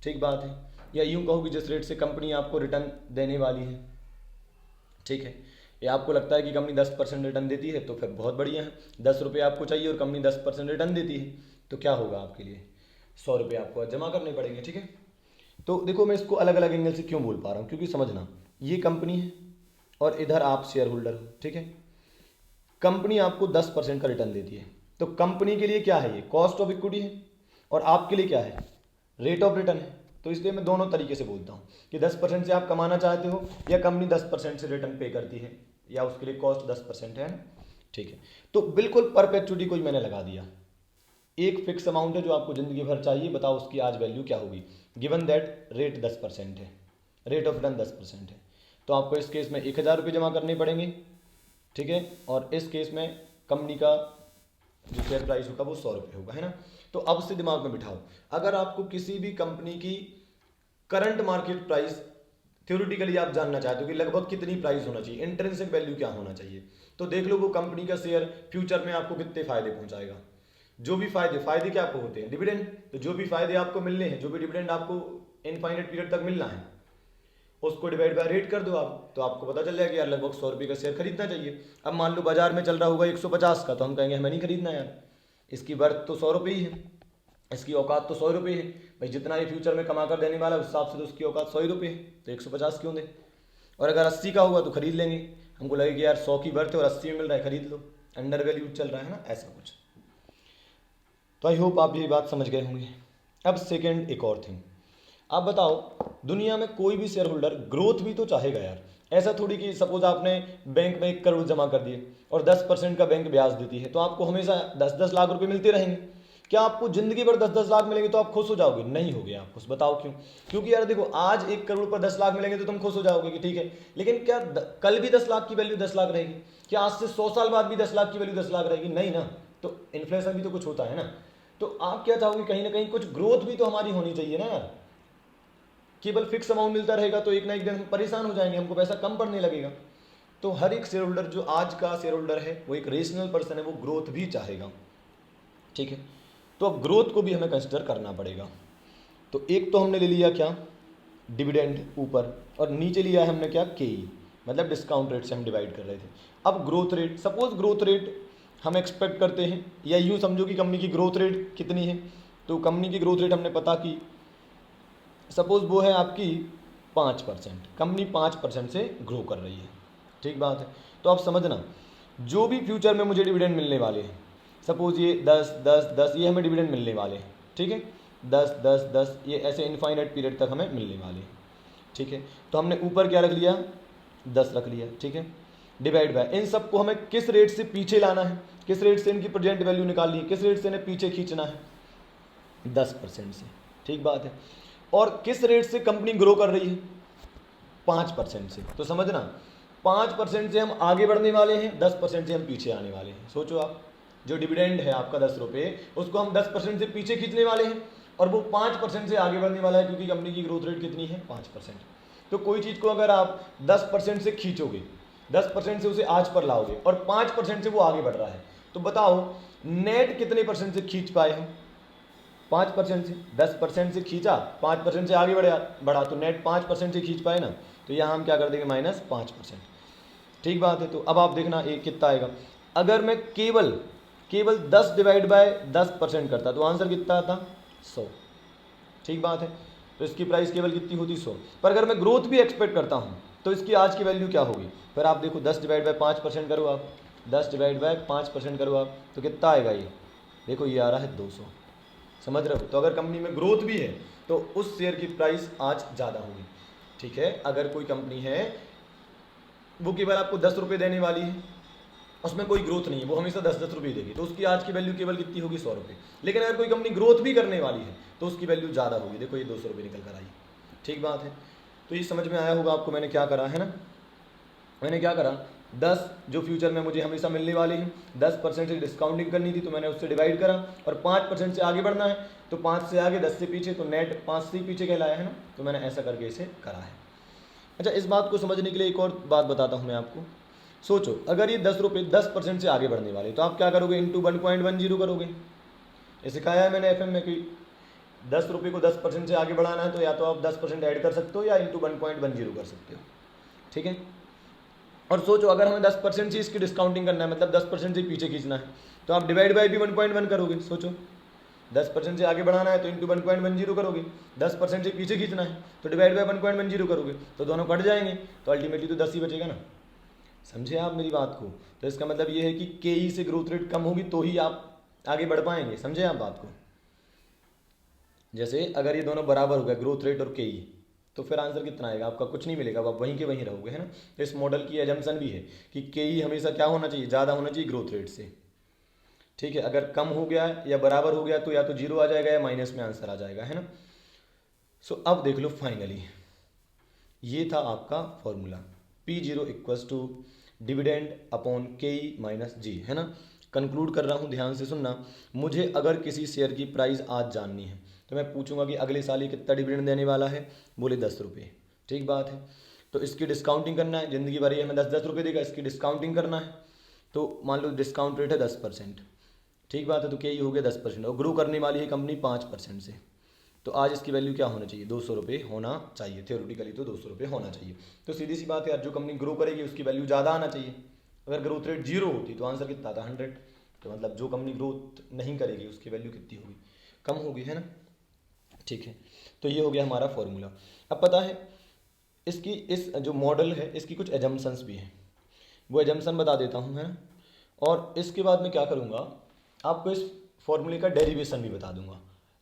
ठीक बात है। या यूँ कहो कि जिस रेट से कंपनी आपको रिटर्न देने वाली है, ठीक है। या आपको लगता है कि कंपनी 10% रिटर्न देती है तो फिर बहुत बढ़िया है, 10 रुपये आपको चाहिए और कंपनी 10% रिटर्न देती है, तो क्या होगा आपके लिए, 100 रुपये आपको जमा करने पड़ेंगे, ठीक है। तो देखो मैं इसको अलग अलग एंगल से क्यों बोल पा रहा हूँ, क्योंकि समझना, ये कंपनी है और इधर आप शेयर होल्डर हो, ठीक है। कंपनी आपको 10% का रिटर्न देती है, तो कंपनी के लिए क्या है, ये कॉस्ट ऑफ इक्विटी है, और आपके लिए क्या है, रेट ऑफ रिटर्न है। तो इसलिए मैं दोनों तरीके से बोलता हूँ कि 10% से आप कमाना चाहते हो या कंपनी 10% से रिटर्न पे करती है, या उसके लिए कॉस्ट 10% है ना, ठीक है। तो बिल्कुल परपेचुटी कोई मैंने लगा दिया, एक फिक्स अमाउंट है जो आपको जिंदगी भर चाहिए, बताओ उसकी आज वैल्यू क्या होगी, गिवन दैट रेट 10% है, रेट ऑफ रिटर्न 10% है। तो आपको इस केस में 1000 रुपये जमा करने पड़ेंगे, ठीक है। और इस केस में कंपनी का जो शेयर प्राइस होगा वो 100 रुपये होगा, है ना। तो अब से दिमाग में बिठाओ, अगर आपको किसी भी कंपनी की करंट मार्केट प्राइस थ्योरेटिकली आप जानना चाहते हो कि लगभग कितनी प्राइस होना चाहिए, इंट्रिंसिक वैल्यू क्या होना चाहिए, तो देख लो वो कंपनी का शेयर फ्यूचर में आपको कितने फायदे पहुंचाएगा। जो भी फायदे क्या आपको होते हैं, डिविडेंड। तो जो भी फायदे आपको मिलने हैं, जो भी डिविडेंड आपको इनफाइनेट पीरियड तक मिलना है, उसको डिवाइड बाय रेट कर दो आप, तो आपको पता चल जाएगा यार लगभग 100 रुपये का शेयर खरीदना चाहिए। अब मान लो बाजार में चल रहा होगा 150 का, तो हम कहेंगे हमें नहीं खरीदना यार, इसकी वर्थ तो 100 रुपये ही है, इसकी औकात तो 100 रुपये है भाई, जितना ये फ्यूचर में कमा कर देने वाला है उस हिसाब से तो उसकी औकात 100 रुपये है, तो 150 क्यों दे। और अगर 80 का हुआ तो खरीद लेंगे, हमको लगेगा कि यार 100 की वर्थ है और 80 में मिल रहा है, खरीद लो, अंडर वैल्यूड चल रहा है ना, ऐसा कुछ। तो आई होप आप ये बात समझ गए होंगे। अब सेकेंड एक और थिंग, आप बताओ दुनिया में कोई भी शेयर होल्डर ग्रोथ भी तो चाहेगा यार। ऐसा थोड़ी कि सपोज आपने बैंक में 1 करोड़ जमा कर दिए और 10% का बैंक ब्याज देती है, तो आपको हमेशा 10-10 लाख रुपए मिलते रहेंगे। क्या आपको जिंदगी भर 10-10 लाख मिलेंगे तो आप खुश हो जाओगे? नहीं होगे आप खुश। बताओ क्यों? क्योंकि यार देखो, आज 1 करोड़ पर 10 लाख मिलेंगे तो तुम खुश हो जाओगे कि ठीक है, लेकिन क्या कल भी 10 लाख की वैल्यू 10 लाख रहेगी? क्या आज से 100 साल बाद भी 10 लाख की वैल्यू 10 लाख रहेगी? नहीं ना। तो इन्फ्लेशन भी तो कुछ होता है ना। तो आप क्या चाहोगे, कहीं ना कहीं कुछ ग्रोथ भी तो हमारी होनी चाहिए ना यार। केवल फिक्स अमाउंट मिलता रहेगा तो एक ना एक दिन हम परेशान हो जाएंगे, हमको पैसा कम पड़ने लगेगा। तो हर एक शेयर होल्डर, जो आज का शेयर होल्डर है वो एक रेशनल पर्सन है, वो ग्रोथ भी चाहेगा, ठीक है। तो अब ग्रोथ को भी हमें कंसिडर करना पड़ेगा। तो एक तो हमने ले लिया क्या, डिविडेंड ऊपर, और नीचे लिया है हमने क्या, केई, मतलब डिस्काउंट रेट से हम डिवाइड कर रहे थे। अब growth rate, suppose growth rate हम एक्सपेक्ट करते हैं, या यूँ समझो कि कंपनी की ग्रोथ रेट कितनी है। तो कंपनी की ग्रोथ रेट हमने पता की, सपोज वो है आपकी 5%, कंपनी 5% से ग्रो कर रही है, ठीक बात है। तो आप समझना, जो भी फ्यूचर में मुझे डिविडेंड मिलने वाले हैं, सपोज ये 10-10-10 ये हमें डिविडेंड मिलने वाले हैं, ठीक है, 10-10-10 ये ऐसे इनफाइनाइट पीरियड तक हमें मिलने वाले हैं, ठीक है। तो हमने ऊपर क्या रख लिया, 10 रख लिया, ठीक है। डिवाइड बाय, इन सबको हमें किस रेट से पीछे लाना है, किस रेट से इनकी प्रेजेंट वैल्यू निकालनी है, किस रेट से इन्हें पीछे खींचना है, 10% से, ठीक बात है। और किस रेट से कंपनी ग्रो कर रही है, 5% से। तो समझना, 5% से हम आगे बढ़ने वाले हैं, 10% से हम पीछे आने वाले हैं। सोचो आप, जो डिविडेंड है आपका 10 रुपये, उसको हम 10% से पीछे खींचने वाले हैं, और वो 5% से आगे बढ़ने वाला है, क्योंकि कंपनी की ग्रोथ रेट कितनी है, 5%। तो कोई चीज़ को अगर आप 10% से खींचोगे, 10% से उसे आज पर लाओगे, और 5% से वो आगे बढ़ रहा है, तो बताओ नेट कितने परसेंट से खींच पाए हम, 5% से। 10% से खींचा, 5% से आगे बढ़ा तो नेट 5% से खींच पाए ना। तो यहाँ हम क्या कर देंगे, -5%, ठीक बात है। तो अब आप देखना ये कितना आएगा, अगर मैं केवल 10 डिवाइड बाय 10% करता तो आंसर कितना आता, 100, ठीक बात है। तो इसकी प्राइस केवल कितनी होती, 100। पर अगर मैं ग्रोथ भी एक्सपेक्ट करता हूँ तो इसकी आज की वैल्यू क्या होगी, फिर आप देखो 10 डिवाइड बाय 5% करो आप, 10 डिवाइड बाय 5% करो आप, तो कितना आएगा ये, देखो ये आ रहा है 200, समझ रहे हो। तो अगर कंपनी में ग्रोथ भी है तो उस शेयर की प्राइस आज ज़्यादा होगी, ठीक है। अगर कोई कंपनी है वो केवल आपको 10 रुपये देने वाली है, उसमें कोई ग्रोथ नहीं है, वो हमेशा 10-10 रुपये देगी, तो उसकी आज की वैल्यू केवल कितनी होगी, 100 रुपये। लेकिन अगर कोई कंपनी ग्रोथ भी करने वाली है तो उसकी वैल्यू ज़्यादा होगी, देखो ये 200 रुपये निकल कर आई, ठीक बात है। तो ये समझ में आया होगा आपको मैंने क्या करा है ना। मैंने क्या करा, 10 जो फ्यूचर में मुझे हमेशा मिलने वाले हैं, 10% से डिस्काउंटिंग करनी थी तो मैंने उससे डिवाइड करा, और 5% से आगे बढ़ना है तो 5 से आगे 10 से पीछे, तो नेट 5 से पीछे कहलाया है ना। तो मैंने ऐसा करके इसे करा है। अच्छा, इस बात को समझने के लिए एक और बात बताता हूँ मैं आपको। सोचो अगर ये 10 रुपये 10% से आगे बढ़ने वाले, तो आप क्या करोगे, इंटू 1.10 करोगे। ये सिखाया है मैंने FM में कि 10 रुपये को 10% से आगे बढ़ाना है तो या तो आप 10% ऐड कर सकते हो या इंटू 1.10 कर सकते हो, ठीक है। और सोचो अगर हमें 10% से इसकी डिस्काउंटिंग करना है, मतलब 10% से पीछे खींचना है, तो आप डिवाइड बाई भी 1.1 करोगे। सोचो 10% से आगे बढ़ाना है तो इंटू 1.10 करोगे, 10% से पीछे खींचना है तो डिवाइड बाई 1.10 करोगे, तो दोनों कट जाएंगे, तो अल्टीमेटली तो 10 ही बचेगा ना। समझे आप मेरी बात को। तो इसका मतलब ये है कि KE से ग्रोथ रेट कम होगी तो ही आप आगे बढ़ पाएंगे। समझे आप बात को। जैसे अगर ये दोनों बराबर हो गए, ग्रोथ रेट और KE, तो फिर आंसर कितना आएगा आपका, कुछ नहीं मिलेगा, आप वहीं के वहीं रहोगे, है ना। तो इस मॉडल की एजम्पशन भी है कि KE हमेशा क्या होना चाहिए, ज़्यादा होना चाहिए ग्रोथ रेट से, ठीक है। अगर कम हो गया या बराबर हो गया तो या तो 0 आ जाएगा या माइनस में आंसर आ जाएगा, है ना। सो अब देख लो, फाइनली ये था आपका formula, P0 equals to dividend upon KE minus G, है ना। कंक्लूड कर रहा हूँ, ध्यान से सुनना। मुझे अगर किसी शेयर की प्राइस आज जाननी है तो मैं पूछूंगा कि अगले साल ये कितना डिविडेंड देने वाला है, बोले 10 रुपये, ठीक बात है। तो इसकी डिस्काउंटिंग करना है, ज़िंदगी भर ये हमें 10-10 रुपये देगा, इसकी डिस्काउंटिंग करना है। तो मान लो डिस्काउंट रेट है 10%, ठीक बात है। तो KE हो गया 10%, और ग्रो करने वाली है कंपनी 5% से, तो आज इसकी वैल्यू क्या होना चाहिए, 200 रुपये होना चाहिए। थ्योरेटिकली तो 200 रुपये होना चाहिए। तो सीधी सी बात है यार, जो कंपनी ग्रो करेगी उसकी वैल्यू ज़्यादा आना चाहिए। अगर ग्रोथ रेट 0 होती तो आंसर कितना था, 100। तो मतलब जो कंपनी ग्रोथ नहीं करेगी उसकी वैल्यू कितनी होगी, कम होगी, है ना। ठीक है, तो ये हो गया हमारा फॉर्मूला। अब पता है इसकी इस जो मॉडल है इसकी कुछ एजम्पशंस भी हैं, वो एजम्पशन बता देता हूँ, है ना। और इसके बाद मैं क्या करूँगा, आपको इस फॉर्मूले का डेरिवेशन भी बता दूंगा।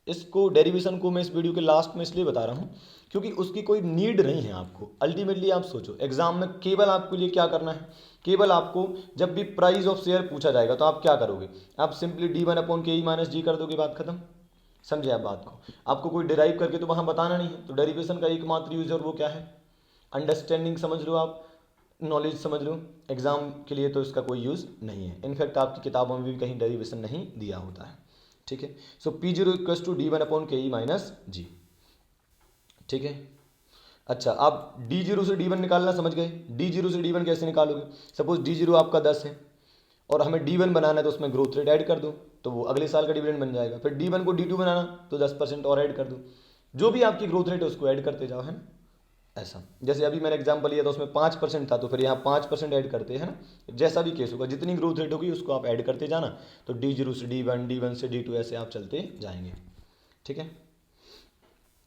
इसको डेरिवेशन को मैं इस वीडियो के लास्ट में इसलिए बता रहा हूँ क्योंकि उसकी कोई नीड नहीं है आपको। अल्टीमेटली आप सोचो एग्जाम में केवल आपके लिए क्या करना है, केवल आपको जब भी प्राइस ऑफ शेयर पूछा जाएगा तो आप क्या करोगे, आप सिंपली D1/KE - G कर दोगे, बात खत्म। समझे आप बात को, आपको कोई डिराइव करके तो वहाँ बताना नहीं है। तो डेरिवेशन का एकमात्र यूज और वो क्या है, अंडरस्टैंडिंग समझ लो आप, नॉलेज समझ लो। एग्जाम के लिए तो इसका कोई यूज़ नहीं है, इनफैक्ट आपकी किताबों में भी कहीं डेरिवेशन नहीं दिया होता है। ठीक है, सो P0 = D1/KE - G। ठीक है, अच्छा आप D0 से D1 निकालना समझ गए। D0 से D1 कैसे निकालोगे, सपोज D0 आपका 10 है और हमें D1 बनाना है तो उसमें ग्रोथ रेट ऐड कर दो तो वो अगले साल का डिविडेंड बन जाएगा। फिर D1 को D2 बनाना तो 10% और ऐड कर दो, जो भी आपकी ग्रोथ रेट है उसको ऐड करते जाओ, है ना। ऐसा जैसे अभी मैंने एग्जांपल लिया था उसमें 5% था तो फिर यहाँ 5% ऐड करते हैं ना। जैसा भी केस होगा जितनी ग्रोथ रेट होगी उसको आप ऐड करते जाना, तो D0 से D1, D1 से D2 ऐसे आप चलते जाएंगे। ठीक है,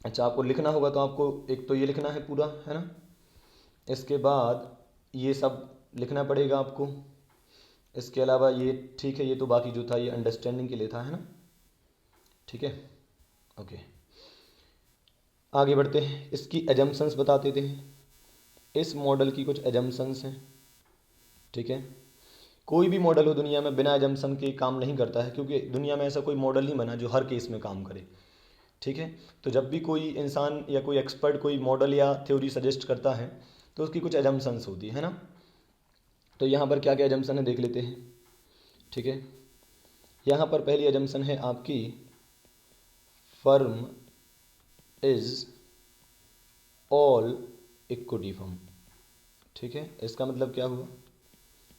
अच्छा आपको लिखना होगा तो आपको एक तो ये लिखना है पूरा, है ना। इसके बाद ये सब लिखना पड़ेगा आपको। इसके अलावा ये ठीक है, ये तो बाकी जो था ये अंडरस्टैंडिंग के लिए था, है ना। ठीक है, ओके आगे बढ़ते हैं। इसकी एजम्पशंस बता देते हैं। इस मॉडल की कुछ एजम्पशंस हैं। ठीक है, कोई भी मॉडल हो दुनिया में बिना एजम्पशन के काम नहीं करता है, क्योंकि दुनिया में ऐसा कोई मॉडल नहीं बना जो हर केस में काम करे। ठीक है, तो जब भी कोई इंसान या कोई एक्सपर्ट कोई मॉडल या थ्योरी सजेस्ट करता है तो उसकी कुछ एजम्पशंस होती है ना। तो यहाँ पर क्या क्या एजम्पशन है देख लेते हैं। ठीक है, यहाँ पर पहली एजम्पशन है आपकी, firm is all equity firm. ठीक है, इसका मतलब क्या हुआ,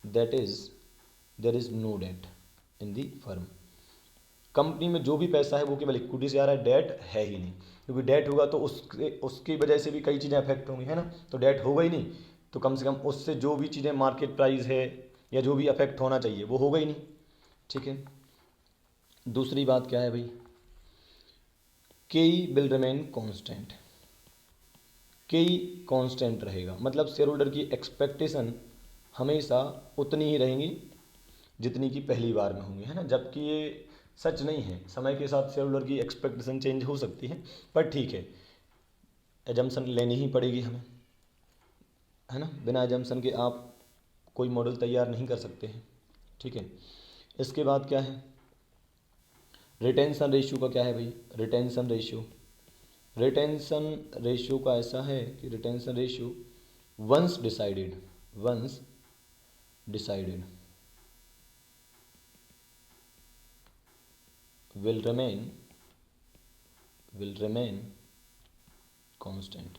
that is there is no debt in the firm. Company में जो भी पैसा है वो केवल इक्विटी से आ रहा है, डेट है ही नहीं, क्योंकि डेट होगा तो उसकी वजह से भी कई चीज़ें अफेक्ट होंगी, है ना। तो डेट होगा ही नहीं तो कम से कम उससे जो भी चीज़ें मार्केट प्राइस है या जो भी अफेक्ट होना चाहिए वो होगा ही नहीं। ठीक है, दूसरी बात क्या है भाई, केई विल रिमेन कांस्टेंट। केई कांस्टेंट रहेगा, मतलब शेयर होल्डर की एक्सपेक्टेशन हमेशा उतनी ही रहेंगी जितनी कि पहली बार में होंगी, है ना। जबकि ये सच नहीं है, समय के साथ शेयर होल्डर की एक्सपेक्टेशन चेंज हो सकती है, पर ठीक है एजम्पशन लेनी ही पड़ेगी हमें, है ना। बिना एजम्पशन के आप कोई मॉडल तैयार नहीं कर सकते हैं। ठीक है, इसके बाद क्या है, रिटेंशन रेशियो का क्या है भाई, रिटेंशन रेशियो। रिटेंशन रेशियो का ऐसा है कि retention ratio once decided will remain constant.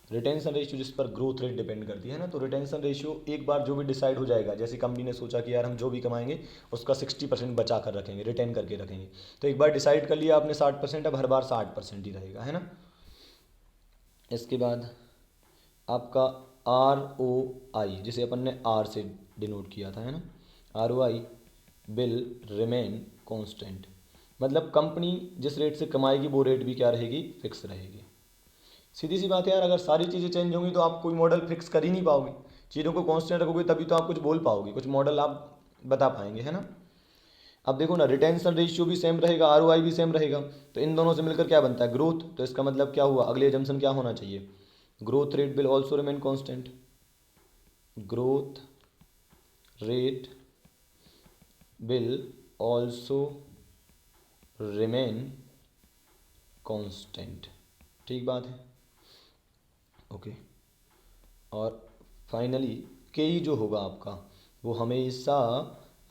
Retention ratio जिस पर ग्रोथ रेट डिपेंड करती है ना, तो रिटेंशन रेशियो एक बार जो भी डिसाइड हो जाएगा, जैसे कंपनी ने सोचा कि यार हम जो भी कमाएंगे उसका 60% बचा कर रखेंगे, रिटेन करके रखेंगे, तो एक बार डिसाइड कर लिया आपने 60%, अब हर बार 60% ही रहेगा, है ना। इसके बाद आपका ROI, जिसे अपन ने R से डिनोट किया था, है ना, ROI विल रिमेन कांस्टेंट, मतलब कंपनी जिस रेट से कमाएगी वो रेट भी क्या रहेगी, फिक्स रहेगी। सीधी सी बात है यार, अगर सारी चीज़ें चेंज होंगी तो आप कोई मॉडल फिक्स कर ही नहीं पाओगे। चीज़ों को कांस्टेंट रखोगे तभी तो आप कुछ बोल पाओगे, कुछ मॉडल आप बता पाएंगे, है ना। अब देखो ना, रिटेंशन रेशियो भी सेम रहेगा, ROI भी सेम रहेगा, तो इन दोनों से मिलकर क्या बनता है, ग्रोथ। तो इसका मतलब क्या हुआ, अगले एजम्पशन क्या होना चाहिए, growth rate will also remain constant. Growth rate will also remain constant. ठीक बात है, ओके। और फाइनली के जो होगा आपका वो हमेशा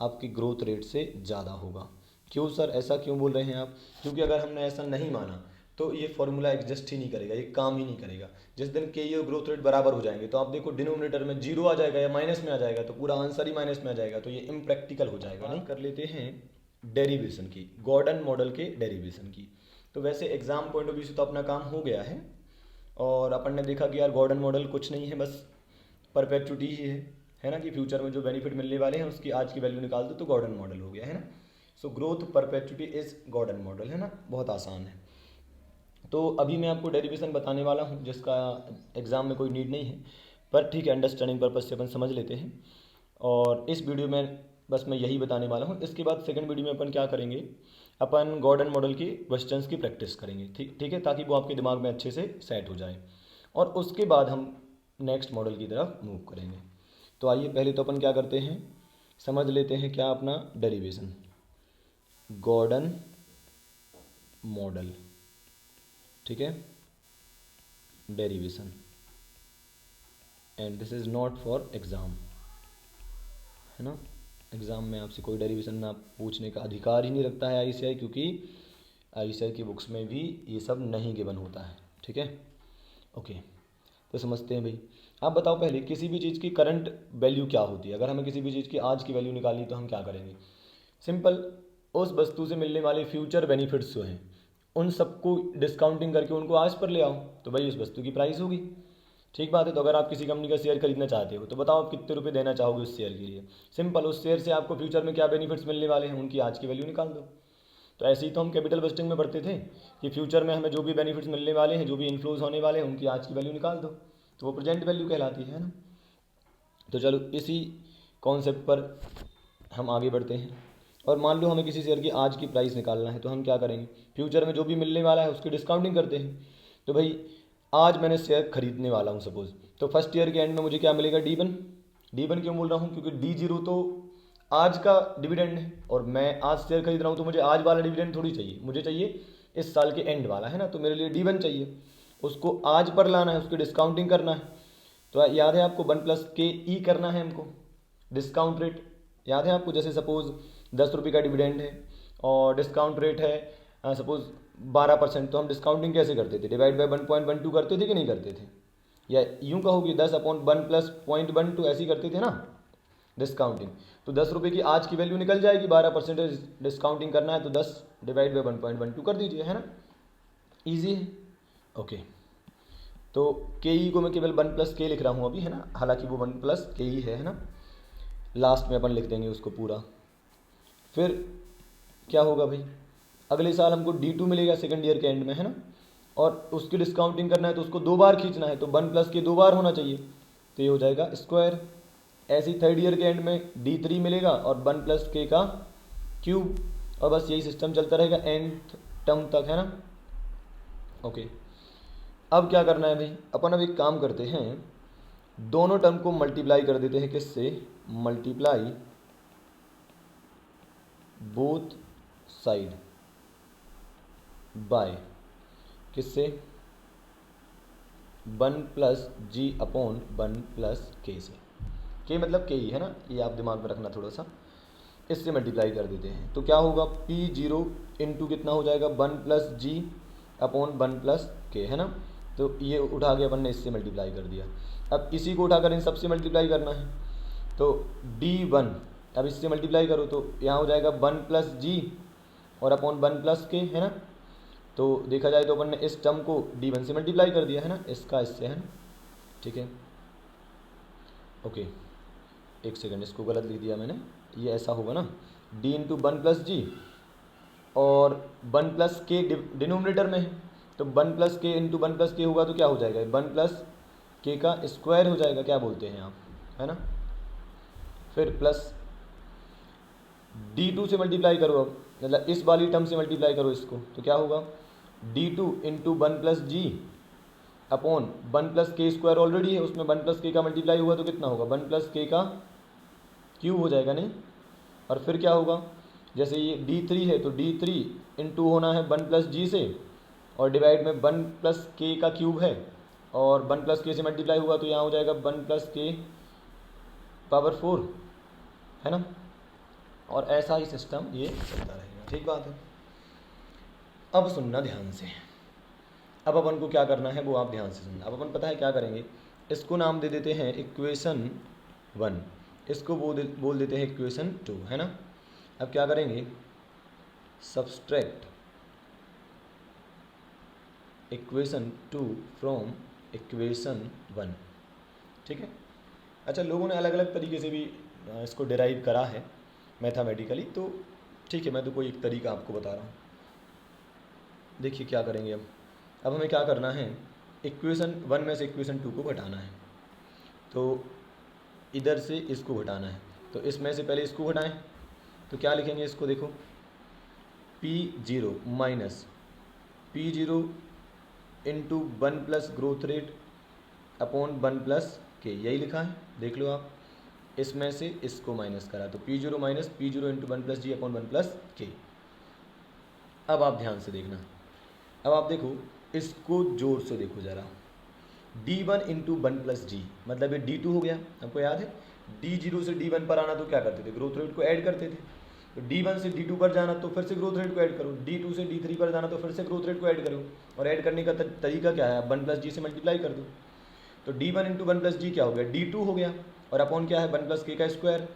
आपकी ग्रोथ रेट से ज़्यादा होगा। क्यों सर, ऐसा क्यों बोल रहे हैं आप, क्योंकि अगर हमने ऐसा नहीं माना तो ये फॉर्मूला एग्जिस्ट ही नहीं करेगा, ये काम ही नहीं करेगा। जिस दिन के और ग्रोथ रेट बराबर हो जाएंगे तो आप देखो डिनोमिनेटर में जीरो आ जाएगा या माइनस में आ जाएगा, तो पूरा आंसर ही माइनस में आ जाएगा, तो ये इम्प्रैक्टिकल हो जाएगा। नहीं कर लेते हैं डेरिवेशन की, गॉर्डन मॉडल के डेरिवेशन की। तो वैसे एग्जाम पॉइंट ऑफ व्यू से तो अपना काम हो गया है, और अपन ने देखा कि यार गॉर्डन मॉडल कुछ नहीं है, बस परपेचुटी ही है ना, कि फ्यूचर में जो बेनिफिट मिलने वाले हैं उसकी आज की वैल्यू निकाल दो तो गॉर्डन मॉडल हो गया, है ना। So growth perpetuity is Gordon model, है ना, बहुत आसान है। तो अभी मैं आपको डेरिवेशन बताने वाला हूँ जिसका एग्ज़ाम में कोई नीड नहीं है, पर ठीक है, अंडरस्टैंडिंग पर्पज से अपन समझ लेते हैं। और इस वीडियो में बस मैं यही बताने वाला हूँ। इसके बाद सेकंड वीडियो में अपन क्या करेंगे, अपन गॉर्डन मॉडल की क्वेश्चंस की प्रैक्टिस करेंगे, ठीक ठीक है, ताकि वो आपके दिमाग में अच्छे से सेट हो जाए, और उसके बाद हम नेक्स्ट मॉडल की तरफ मूव करेंगे। तो आइए पहले तो अपन क्या करते हैं, समझ लेते हैं क्या अपना डेरिवेशन, गॉर्डन मॉडल, ठीक है, derivation, and this is not for exam, है ना। एग्ज़ाम में आपसे कोई डेरिवेशन ना पूछने का अधिकार ही नहीं रखता है आईसीआई, क्योंकि आईसीआई की बुक्स में भी ये सब नहीं गिवन होता है, ठीक है। ओके, तो समझते हैं भाई। आप बताओ पहले, किसी भी चीज़ की करंट वैल्यू क्या होती है? अगर हमें किसी भी चीज़ की आज की वैल्यू निकालनी तो हम क्या करेंगे? सिंपल, उस वस्तु से मिलने वाले फ्यूचर बेनिफिट्स जो हैं उन सबको डिस्काउंटिंग करके उनको आज पर ले आओ, तो भाई उस वस्तु की प्राइस होगी। ठीक बात है। तो अगर आप किसी कंपनी का शेयर खरीदना चाहते हो तो बताओ आप कितने रुपए देना चाहोगे उस शेयर के लिए। सिंपल, उस शेयर से आपको फ्यूचर में क्या बेनिफिट्स मिलने वाले हैं उनकी आज की वैल्यू निकाल दो। तो ऐसे ही तो हम कैपिटल बजटिंग में पढ़ते थे कि फ्यूचर में हमें जो भी बेनिफिट्स मिलने वाले हैं, जो भी इन्फ्लोज होने वाले हैं, उनकी आज की वैल्यू निकाल दो, तो वो प्रेजेंट वैल्यू कहलाती है ना। तो चलो इसी कॉन्सेप्ट पर हम आगे बढ़ते हैं। और मान लो हमें किसी शेयर की आज की प्राइस निकालना है, तो हम क्या करेंगे, फ्यूचर में जो भी मिलने वाला है उसकी डिस्काउंटिंग करते हैं। तो भाई आज मैंने शेयर खरीदने वाला हूँ सपोज, तो फर्स्ट ईयर के एंड में मुझे क्या मिलेगा, D1। D1 क्यों बोल रहा हूँ, क्योंकि D0 तो आज का डिविडेंड है, और मैं आज शेयर खरीद रहा हूँ तो मुझे आज वाला डिविडेंड थोड़ी चाहिए, मुझे चाहिए इस साल के एंड वाला, है ना। तो मेरे लिए D1 चाहिए, उसको आज पर लाना है, उसकी डिस्काउंटिंग करना है। तो याद है आपको 1+KE करना है हमको, डिस्काउंट रेट याद है आपको। जैसे सपोज 10 रुपये का डिविडेंड है और डिस्काउंट रेट है सपोज 12%, तो हम डिस्काउंटिंग कैसे करते थे, डिवाइड बाय 1.12 करते थे कि नहीं करते थे, या यूं कहोगे 10/1 + 0.12 ऐसी करते थे ना डिस्काउंटिंग। तो 10 रुपये की आज की वैल्यू निकल जाएगी, 12% डिस्काउंटिंग करना है तो 10 डिवाइड बाई 1.12 कर दीजिए, है ना, ईजी है। ओके, तो KE को मैं केवल 1+K लिख रहा हूँ अभी, है ना, हालांकि वो 1+KE है ना। लास्ट में अपन लिख देंगे उसको पूरा। फिर क्या होगा भाई, अगले साल हमको D2 मिलेगा सेकंड ईयर के एंड में, है ना, और उसकी डिस्काउंटिंग करना है तो उसको 2 बार खींचना है, तो 1+K 2 बार होना चाहिए, तो ये हो जाएगा स्क्वायर। ऐसे ही थर्ड ईयर के एंड में D3 मिलेगा और 1+K का क्यूब, और बस यही सिस्टम चलता रहेगा एंड टर्म तक, है ना। ओके, अब क्या करना है भाई, अपन अब एक काम करते हैं, दोनों टर्म को मल्टीप्लाई कर देते हैं, किससे, मल्टीप्लाई बोथ साइड बाय किससे, 1+G/1+K से। K मतलब K ही है ना, ये आप दिमाग में रखना थोड़ा सा, इससे मल्टीप्लाई कर देते हैं। तो क्या होगा, P0 इंटू कितना हो जाएगा, 1+G/1+K, है ना। तो ये उठा के अपन ने इससे मल्टीप्लाई कर दिया। अब इसी को उठाकर इन सबसे मल्टीप्लाई करना है, तो D1 अब इससे मल्टीप्लाई करो तो यहाँ हो जाएगा 1+G और अपॉन 1+K, है ना। तो देखा जाए तो अपन ने इस टर्म को D1 से मल्टीप्लाई कर दिया, है ना, इसका इससे, है ना, ठीक है। ओके, एक सेकंड, इसको गलत लिख दिया मैंने, ये ऐसा होगा ना, D इंटू 1+G और 1+K डिनोमिनेटर में है, तो 1+K इंटू 1+K होगा तो क्या हो जाएगा, 1+K का स्क्वायर हो जाएगा, क्या बोलते हैं आप, है ना। फिर प्लस D2 से मल्टीप्लाई करो, अब मतलब इस वाली टर्म से मल्टीप्लाई करो इसको, तो क्या होगा, D2 into 1+G upon 1+K square already है उसमें, 1+K का मल्टीप्लाई हुआ तो कितना होगा, 1+K का क्यूब हो जाएगा नहीं। और फिर क्या होगा, जैसे ये D3 है तो D3 इंटू होना है 1+G से, और डिवाइड में 1+K का क्यूब है, और 1+K से मल्टीप्लाई हुआ तो यहाँ हो जाएगा 1+K⁴, है ना। और ऐसा ही सिस्टम ये चलता रहेगा, ठीक बात है। अब सुनना ध्यान से, अब अपन को क्या करना है वो आप ध्यान से सुनना। अब अपन पता है क्या करेंगे, इसको नाम दे देते हैं इक्वेशन 1, इसको बोल देते हैं इक्वेशन 2, है ना। अब क्या करेंगे, सब्सट्रैक्ट इक्वेशन 2 फ्रॉम इक्वेशन 1, ठीक है। अच्छा, लोगों ने अलग अलग तरीके से भी इसको डिराइव करा है मैथमेटिकली, तो ठीक है, मैं तो कोई एक तरीका आपको बता रहा हूँ। देखिए क्या करेंगे अब हमें क्या करना है, इक्वेशन 1 में से इक्वेशन 2 को घटाना है। तो इधर से इसको घटाना है, तो इसमें से पहले इसको घटाएं। तो क्या लिखेंगे इसको, देखो P0 minus P0 into 1 plus growth rate upon 1 plus के, यही लिखा है, देख लो आप। इसमें से इसको माइनस करा तो P0 minus P0 into 1 plus g upon 1 plus k. अब आप ध्यान से देखना, अब आप देखो इसको जोर से देखो ज़रा, D1 इंटू 1 प्लस जी, मतलब ये D2 हो गया। आपको याद है D0 से D1 पर आना तो क्या करते थे, ग्रोथ रेट को ऐड करते थे। तो D1 से D2 पर जाना तो फिर से ग्रोथ रेट को ऐड करो, D2 से D3 पर जाना तो फिर से ग्रोथ रेट को ऐड करो। और ऐड करने का तरीका क्या है, 1 प्लस जी से मल्टीप्लाई कर दो। तो D1 इंटू 1 प्लस जी क्या हो गया, D2 हो गया। और अपॉन क्या है, 1 प्लस के का स्क्वायर।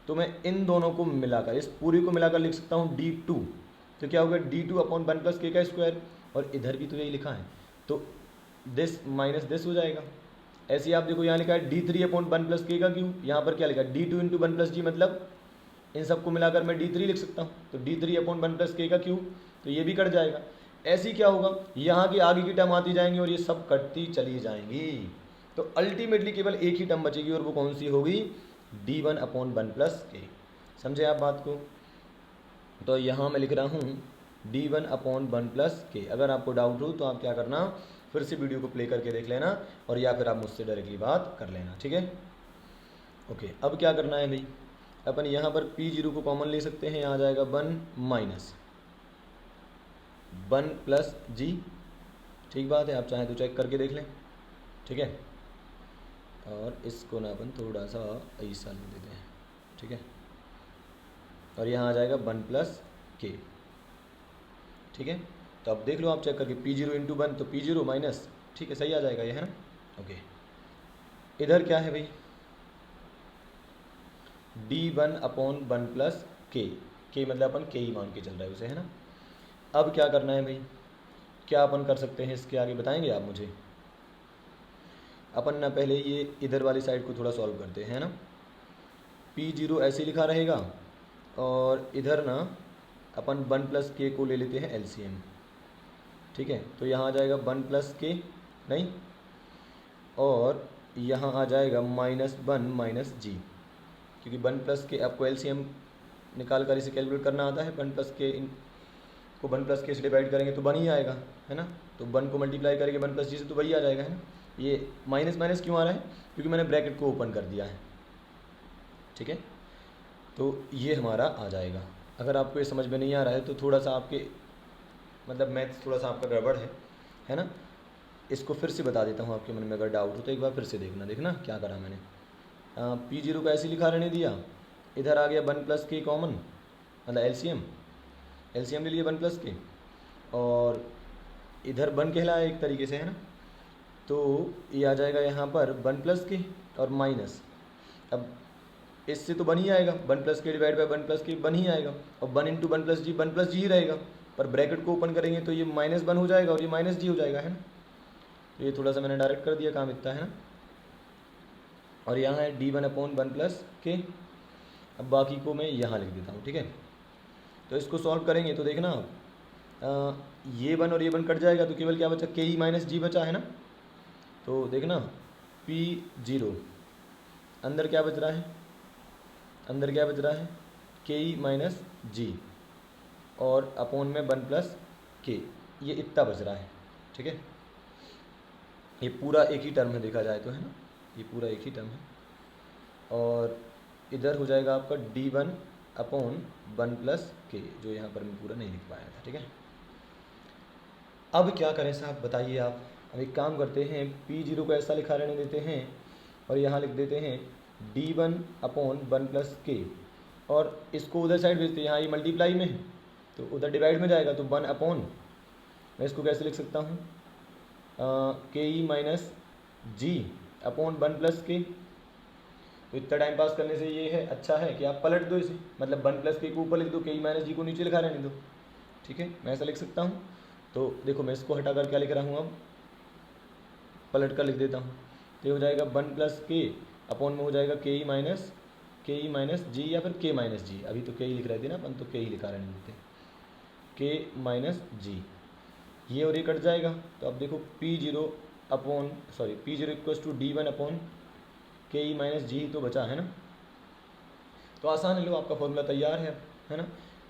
तो मैं इन दोनों को मिलाकर, इस पूरी को मिलाकर लिख सकता हूँ D2। तो क्या हो गया, D2 अपॉन 1 प्लस के का स्क्वायर। और इधर भी तो यही लिखा है, तो दिस माइनस दिस हो जाएगा। ऐसे ही आप देखो यहाँ लिखा है D3 अपॉन 1 प्लस के का क्यूब, यहाँ पर क्या लिखा है D2 इंटू 1 प्लस जी, मतलब इन सबको मिलाकर मैं D3 लिख सकता हूँ। तो D3 अपॉन 1 प्लस के का क्यूब, तो ये भी कट जाएगा। ऐसे ही क्या होगा, यहाँ की आगे की टर्म आती जाएंगी और ये सब कटती चली जाएंगी। तो अल्टीमेटली केवल एक ही टर्म बचेगी और वो कौन सी होगी, D1 अपॉन 1 प्लस के। समझे आप बात को। तो यहाँ मैं लिख रहा हूँ D1 अपॉन 1 प्लस के। अगर आपको डाउट हो तो आप क्या करना, फिर से वीडियो को प्ले करके देख लेना, और या फिर आप मुझसे डायरेक्टली बात कर लेना, ठीक है। ओके, अब क्या करना है भाई, अपन यहाँ पर P0 को कॉमन ले सकते हैं, यहाँ आ जाएगा 1 माइनस 1 प्लस जी। ठीक बात है, आप चाहें तो चेक करके देख लें, ठीक है। और इसको ना अपन थोड़ा सा ऐसा ले देते हैं, ठीक है। और यहाँ आ जाएगा 1 प्लस के, ठीक है। तो अब देख लो आप चेक करके, P0 इंटू 1 तो P0 माइनस, ठीक है, सही आ जाएगा ये, है ना। ओके, इधर क्या है भाई, D1 अपॉन 1 प्लस के मतलब अपन के ही मान के चल रहा है उसे, है ना। अब क्या करना है भाई, क्या अपन कर सकते हैं इसके आगे, बताएंगे आप मुझे। अपन ना पहले ये इधर वाली साइड को थोड़ा सॉल्व करते हैं ना। P0 ऐसे लिखा रहेगा, और इधर ना अपन 1 प्लस के को ले लेते हैं एलसीएम, ठीक है। तो यहाँ आ जाएगा 1 प्लस के, नहीं, और यहाँ आ जाएगा -1 माइनस जी, क्योंकि 1 प्लस के आपको एलसीएम निकाल कर इसे कैलकुलेट करना आता है। 1 प्लस के को 1 प्लस के से डिवाइड करेंगे तो 1 ही आएगा, है ना। तो 1 को मल्टीप्लाई करेंगे 1 प्लस जी से तो वही आ जाएगा, है ना। ये माइनस माइनस क्यों आ रहा है, क्योंकि मैंने ब्रैकेट को ओपन कर दिया है, ठीक है। तो ये हमारा आ जाएगा। अगर आपको ये समझ में नहीं आ रहा है तो थोड़ा सा आपके मतलब मैथ्स थोड़ा सा आपका गड़बड़ है ना। इसको फिर से बता देता हूँ, आपके मन में अगर डाउट हो तो एक बार फिर से देखना क्या करा मैंने। P0 को ऐसे लिखा रहने दिया, इधर आ गया 1 प्लस के कॉमन, मतलब एलसीएम ले लिया 1 प्लस के, और इधर 1 कहलाया एक तरीके से, है ना। तो ये आ जाएगा यहाँ पर 1 प्लस के और माइनस, अब इससे तो 1 ही आएगा, 1 प्लस के डिवाइड बाई 1 प्लस के 1 ही आएगा, और 1 इंटू 1 प्लस जी ही रहेगा। पर ब्रैकेट को ओपन करेंगे तो ये -1 हो जाएगा और ये माइनस जी हो जाएगा, है ना। तो ये थोड़ा सा मैंने डायरेक्ट कर दिया, काम इतना है ना। और यहाँ है D1 अपॉन 1 प्लस के। अब बाकी को मैं यहाँ लिख देता हूँ, ठीक है। तो इसको सॉल्व करेंगे तो देखना ये 1 और ये 1 कट जाएगा, तो केवल क्या बचा, के ई माइनस जी बचा, है ना। तो देखना P0 अंदर क्या बच रहा है, के ई माइनस जी, और अपॉन में 1 प्लस के, ये इतना बच रहा है, ठीक है। ये पूरा एक ही टर्म है देखा जाए तो, है ना, ये पूरा एक ही टर्म है। और इधर हो जाएगा आपका D1 अपॉन 1 प्लस के, जो यहाँ पर मैं पूरा नहीं लिख पाया था, ठीक है। अब क्या करें साहब, बताइए आप। अब एक काम करते हैं, P0 को ऐसा लिखा रहने देते हैं और यहाँ लिख देते हैं D1 अपॉन 1 प्लस के, और इसको उधर साइड भेजते हैं, यहाँ ये मल्टीप्लाई में है तो उधर डिवाइड में जाएगा, तो 1 अपॉन, मैं इसको कैसे लिख सकता हूँ, के ई माइनस जी अपॉन 1 प्लस के। तो इतना टाइम पास करने से ये है, अच्छा है कि आप पलट दो इसे, मतलब 1 प्लस के ऊपर लिख दो, के ई माइनस जी को नीचे लिखा रहने दो, ठीक है। मैं ऐसा लिख सकता हूँ। तो देखो मैं इसको हटाकर क्या लिख रहा हूँ, अब पलट कर लिख देता हूँ। तो ये हो जाएगा 1 प्लस के अपॉन में हो जाएगा के ई माइनस के ई माइनस जी या फिर के माइनस जी, अभी तो के ही लिख रहे थे ना अपन, तो के ही लिखा रहे थे, के माइनस जी, ये और ये कट जाएगा। तो अब देखो P zero upon sorry P zero equals to D one upon K E minus जी तो बचा है ना। तो आसान है, लो आपका फॉर्मूला तैयार है ना,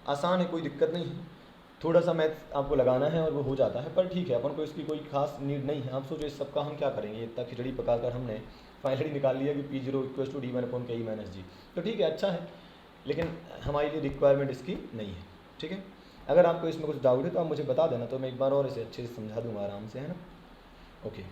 आसान है, कोई दिक्कत नहीं है। थोड़ा सा मैथ आपको लगाना है और वो हो जाता है, पर ठीक है, अपन को इसकी कोई खास नीड नहीं है। आप सोचो इस सबका हम क्या करेंगे, इतना खिचड़ी पकाकर हमने फाइनली निकाल लिया कि P zero equals to D one upon K E minus जी। तो ठीक है, अच्छा है, लेकिन हमारे लिए रिक्वायरमेंट इसकी नहीं है। ठीक है, अगर आपको इसमें कुछ डाउट है तो आप मुझे बता देना, तो मैं एक बार और इसे अच्छे से समझा दूँगा आराम से, है ना। ओके।